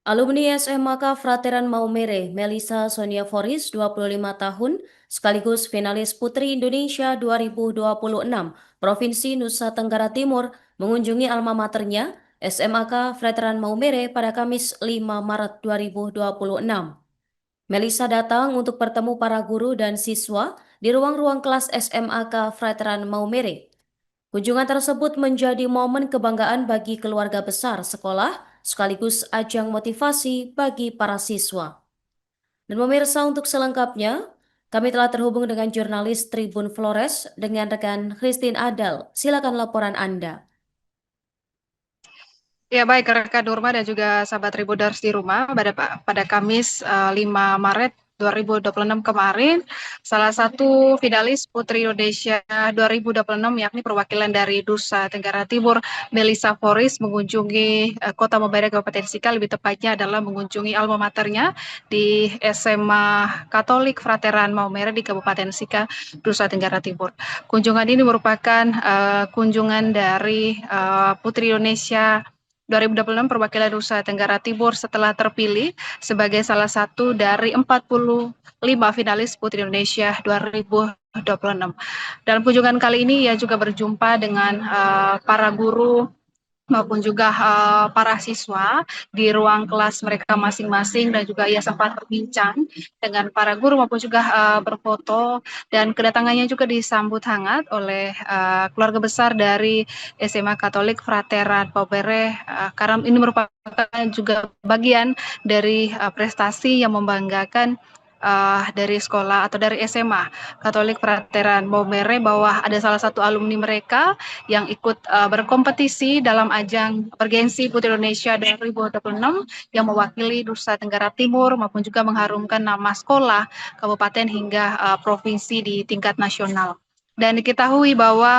Alumni SMAK Frateran Maumere, Melissa Sonia Foris, 25 tahun, sekaligus finalis Putri Indonesia 2026, Provinsi Nusa Tenggara Timur, mengunjungi alma maternya, SMAK Frateran Maumere pada Kamis 5 Maret 2026. Melissa datang untuk bertemu para guru dan siswa di ruang-ruang kelas SMAK Frateran Maumere. Kunjungan tersebut menjadi momen kebanggaan bagi keluarga besar sekolah, sekaligus ajang motivasi bagi para siswa. Dan pemirsa, untuk selengkapnya, kami telah terhubung dengan jurnalis Tribun Flores dengan rekan Christine Adal. Silakan laporan Anda. Ya baik rekan Nurma dan juga sahabat Tribuners di rumah pada Kamis 5 Maret 2026 kemarin, salah satu finalis Putri Indonesia 2026 yakni perwakilan dari Nusa Tenggara Timur, Melissa Foris mengunjungi Kota Maumere Kabupaten Sika, lebih tepatnya adalah mengunjungi alma maternya di SMA Katolik Frateran Maumere di Kabupaten Sika, Nusa Tenggara Timur. Kunjungan ini merupakan kunjungan dari Putri Indonesia 2026 perwakilan Nusa Tenggara Timur setelah terpilih sebagai salah satu dari 45 finalis Putri Indonesia 2026. Dalam kunjungan kali ini ia juga berjumpa dengan para guru maupun juga para siswa di ruang kelas mereka masing-masing, dan juga ia sempat berbincang dengan para guru maupun juga berfoto, dan kedatangannya juga disambut hangat oleh keluarga besar dari SMA Katolik Frateran Maumere, karena ini merupakan juga bagian dari prestasi yang membanggakan dari sekolah atau dari SMA Katolik Frateran Maumere, bahwa ada salah satu alumni mereka yang ikut berkompetisi dalam ajang bergensi Putri Indonesia 2026 yang mewakili Nusa Tenggara Timur maupun juga mengharumkan nama sekolah, kabupaten hingga provinsi di tingkat nasional. Dan diketahui bahwa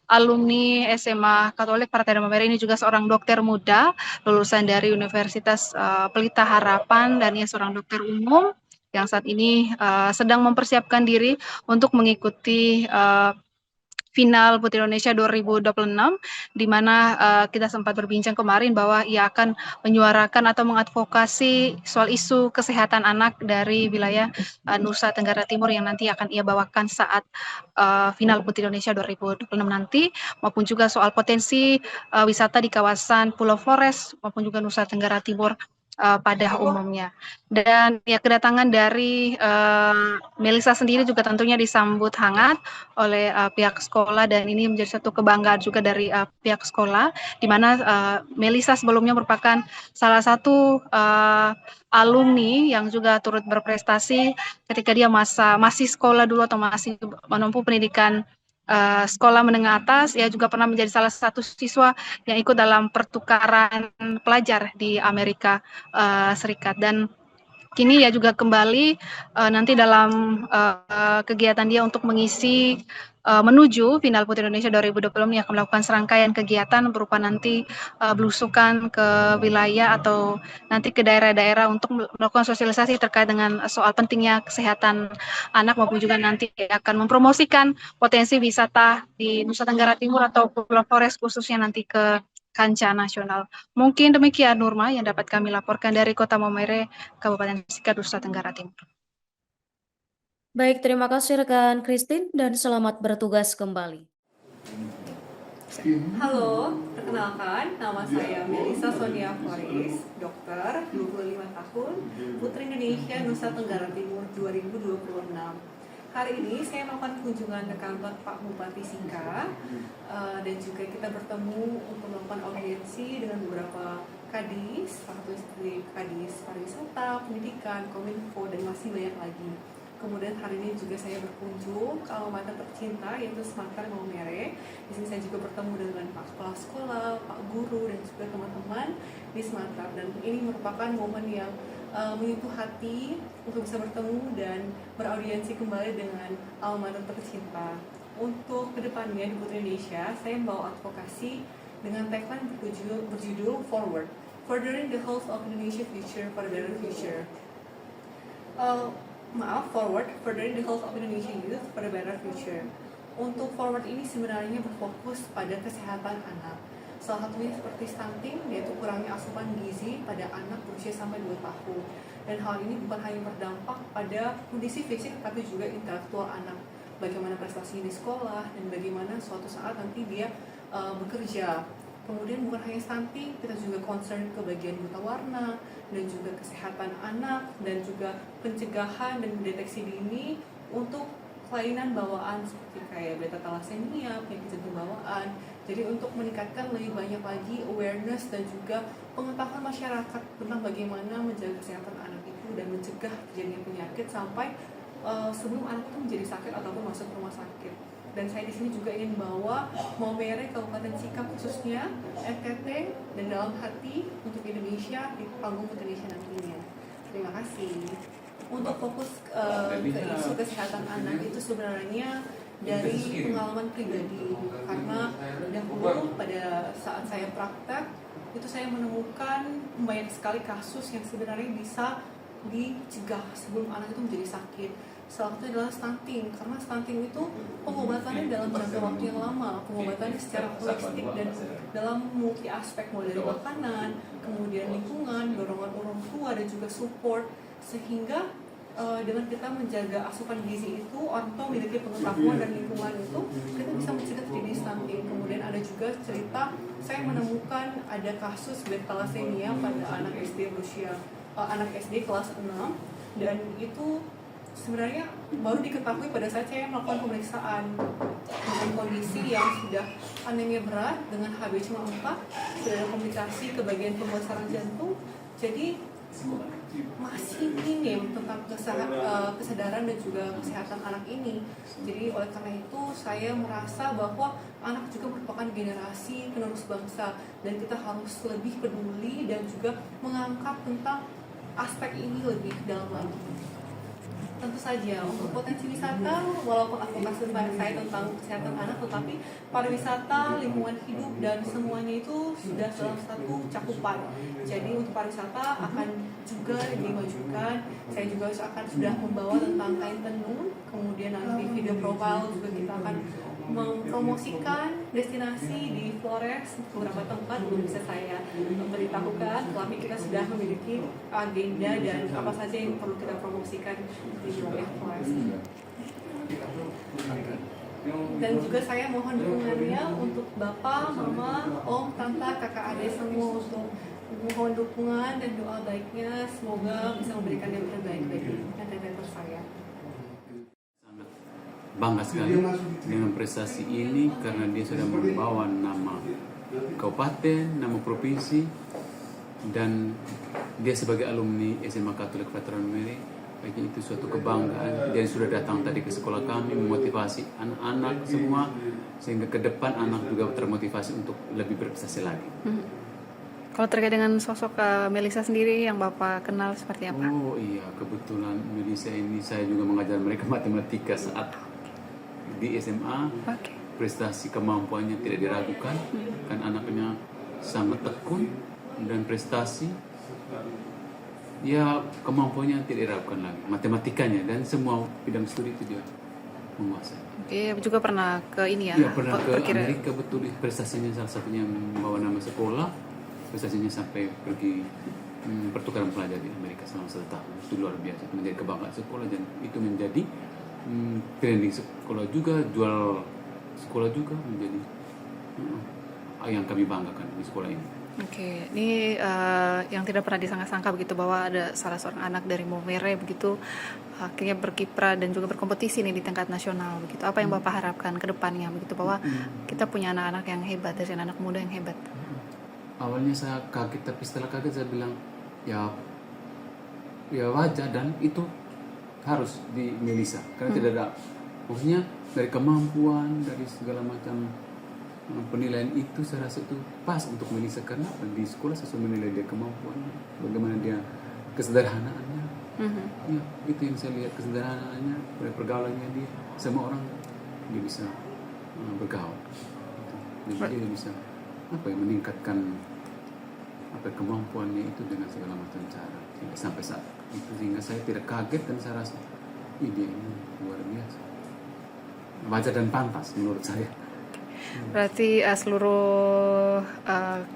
alumni SMA Katolik Frateran Maumere ini juga seorang dokter muda lulusan dari Universitas Pelita Harapan, dan ia seorang dokter umum yang saat ini sedang mempersiapkan diri untuk mengikuti final Putri Indonesia 2026, di mana kita sempat berbincang kemarin bahwa ia akan menyuarakan atau mengadvokasi soal isu kesehatan anak dari wilayah Nusa Tenggara Timur yang nanti akan ia bawakan saat final Putri Indonesia 2026 nanti, maupun juga soal potensi wisata di kawasan Pulau Flores maupun juga Nusa Tenggara Timur pada umumnya. Dan ya, kedatangan dari Melissa sendiri juga tentunya disambut hangat oleh pihak sekolah, dan ini menjadi satu kebanggaan juga dari pihak sekolah, di mana Melissa sebelumnya merupakan salah satu alumni yang juga turut berprestasi ketika dia masih sekolah dulu atau masih menempuh pendidikan sekolah menengah atas. Ia juga pernah menjadi salah satu siswa yang ikut dalam pertukaran pelajar di Amerika Serikat, dan kini ia juga kembali nanti dalam kegiatan dia untuk mengisi menuju final Putri Indonesia 2020 yang akan melakukan serangkaian kegiatan berupa nanti belusukan ke wilayah atau nanti ke daerah-daerah untuk melakukan sosialisasi terkait dengan soal pentingnya kesehatan anak, maupun juga nanti akan mempromosikan potensi wisata di Nusa Tenggara Timur atau Pulau Flores khususnya nanti ke kancah nasional. Mungkin demikian Nurma yang dapat kami laporkan dari Kota Maumere, Kabupaten Sika, Nusa Tenggara Timur. Baik, terima kasih rekan Christine dan selamat bertugas kembali. Halo, perkenalkan, nama saya Melissa Sonia Foris, dokter, 25 tahun, Putri Indonesia Nusa Tenggara Timur 2026. Hari ini saya melakukan kunjungan ke kantor Pak Bupati Sika, dan juga kita bertemu untuk melakukan audiensi dengan beberapa kadis, seperti kadis pariwisata, pendidikan, kominfo, dan masih banyak lagi. Kemudian hari ini juga saya berkunjung ke alma mater tercinta, yaitu SMAK Maumere. Di sini saya juga bertemu dengan Pak Kepala Sekolah, Pak Guru, dan juga teman-teman di SMAK. Dan ini merupakan momen yang menyentuh hati untuk bisa bertemu dan beraudiensi kembali dengan alma mater tercinta. Untuk kedepannya di Putri Indonesia, saya membawa advokasi dengan tagline berjudul Forward, Furthering the Health of Indonesia Future for a Better Future. Forward, Furthering the Health of Indonesian Youth for a Better Future. Untuk Forward ini sebenarnya berfokus pada kesehatan anak. Salah satunya seperti stunting, yaitu kurangnya asupan gizi pada anak berusia sampai 2 tahun. Dan hal ini bukan hanya berdampak pada kondisi fisik, tapi juga intelektual anak. Bagaimana prestasinya di sekolah, dan bagaimana suatu saat nanti dia bekerja. Kemudian bukan hanya stunting, kita juga concern ke bagian buta warna, dan juga kesehatan anak, dan juga pencegahan dan deteksi dini untuk kelainan bawaan seperti kayak beta thalassemia, penyakit jantung bawaan. Jadi untuk meningkatkan lebih banyak lagi awareness dan juga pengetahuan masyarakat tentang bagaimana menjaga kesehatan anak itu dan mencegah terjadinya penyakit sampai sebelum anak itu menjadi sakit ataupun masuk rumah sakit. Dan saya di sini juga ingin bawa Maumere Kabupaten Sikap khususnya, NTT, dan dalam hati untuk Indonesia di panggung Indonesia nantinya. Terima kasih. Untuk fokus ke isu kesehatan anak itu sebenarnya dari pengalaman pribadi, karena dahulu pada saat saya praktek itu saya menemukan banyak sekali kasus yang sebenarnya bisa dicegah sebelum anak itu menjadi sakit. Salah satunya adalah stunting, karena stunting itu pengobatannya dalam jangka waktu yang lama, pengobatannya secara holistik dan dalam multi aspek, mulai dari makanan, kemudian lingkungan, dorongan orang tua dan juga support, sehingga dengan kita menjaga asupan gizi itu, orang tua memiliki pengetahuan dan lingkungan itu, kita bisa mencegah terjadi stunting. Kemudian ada juga cerita, saya menemukan ada kasus beta thalassemia pada anak SD anak SD kelas 6, dan itu sebenarnya baru diketahui pada saat saya melakukan pemeriksaan dengan kondisi yang sudah anemia berat dengan HbCO4, sudah ada komplikasi ke bagian pembesaran jantung. Jadi masih minim tentang kesadaran dan juga kesehatan anak ini. Jadi oleh karena itu saya merasa bahwa anak juga merupakan generasi penerus bangsa, dan kita harus lebih peduli dan juga mengangkat tentang aspek ini lebih dalam lagi. Tentu saja untuk potensi wisata, walaupun advokasi saya tentang kesehatan anak, tetapi pariwisata, lingkungan hidup, dan semuanya itu sudah dalam satu cakupan. Jadi untuk pariwisata akan juga dimajukan. Saya juga akan sudah membawa tentang kain tenun, kemudian nanti video profile juga kita akan mempromosikan destinasi di Flores, beberapa tempat belum bisa saya beritahukan, tapi kita sudah memiliki agenda dan apa saja yang perlu kita promosikan di wilayah Flores. Dan juga saya mohon dukungannya untuk Bapak, Mama, Om, Tante, Kakak, Adik semua, untuk mohon dukungan dan doa baiknya, semoga bisa memberikan yang terbaik bagi NTT saya. Bangga sekali dengan prestasi ini karena dia sudah membawa nama kabupaten, nama provinsi, dan dia sebagai alumni SMA Katolik Veteran Maumere, bagi itu suatu kebanggaan. Dia sudah datang tadi ke sekolah kami memotivasi anak-anak semua, sehingga ke depan anak juga termotivasi untuk lebih berprestasi lagi. Kalau terkait dengan sosok Melisa sendiri yang Bapak kenal seperti apa? Oh iya, kebetulan Melisa ini saya juga mengajar mereka matematika saat di SMA. Prestasi kemampuannya tidak diragukan, kan anaknya sangat tekun dan prestasi ya kemampuannya tidak diragukan lagi, matematikanya dan semua bidang studi itu dia menguasai. Oke, juga pernah ke ini ya? Iya, pernah ke Amerika, betul. Prestasinya salah satunya membawa nama sekolah, prestasinya sampai pergi pertukaran pelajar di Amerika selama 1 tahun. Itu luar biasa, itu menjadi kebanggaan sekolah, dan itu menjadi trending sekolah juga, jual sekolah juga, menjadi yang kami banggakan di sekolah ini. Oke, ini yang tidak pernah disangka-sangka begitu, bahwa ada salah seorang anak dari Maumere begitu akhirnya berkiprah dan juga berkompetisi nih di tingkat nasional begitu. Apa yang Bapak harapkan ke depannya begitu, bahwa kita punya anak-anak yang hebat, dari anak muda yang hebat? Awalnya saya kaget, tapi setelah kaget saya bilang ya wajar, dan itu harus di Melisa karena tidak ada, maksudnya dari kemampuan, dari segala macam penilaian itu saya rasa itu pas untuk Melisa, karena di sekolah saya menilai dia kemampuan, bagaimana dia kesederhanaannya. Ya, itu yang saya lihat, kesederhanaannya, pergaulannya dia sama orang dia bisa bergaul. Jadi dia bisa meningkatkan kemampuannya itu dengan segala macam cara sampai saat itu, sehingga saya tidak kaget dan saya rasa dia ini luar biasa, wajar dan pantas menurut saya. Berarti seluruh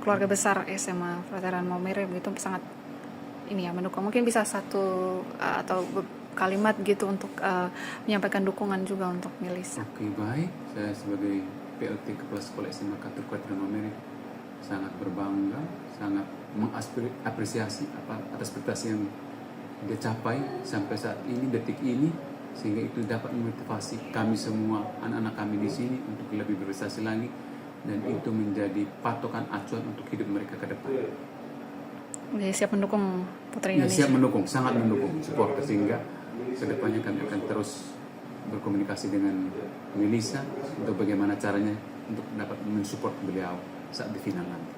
keluarga besar SMA Frateran Maumere begitu sangat ini ya mendukung. Mungkin bisa satu atau kalimat gitu untuk menyampaikan dukungan juga untuk Melisa. Oke, baik. Saya sebagai PLT Kepala Sekolah SMA Catur Frateran Maumere sangat berbangga, sangat mengapresiasi atas prestasi yang dia capai sampai saat ini, detik ini, sehingga itu dapat memotivasi kami semua, anak-anak kami di sini untuk lebih berprestasi lagi, dan itu menjadi patokan acuan untuk hidup mereka ke depan. Jadi siap mendukung Putri Ya, Indonesia. siap mendukung, sangat mendukung support, sehingga kedepannya kami akan terus berkomunikasi dengan Melisa untuk bagaimana caranya untuk dapat mensupport beliau saat di final nanti.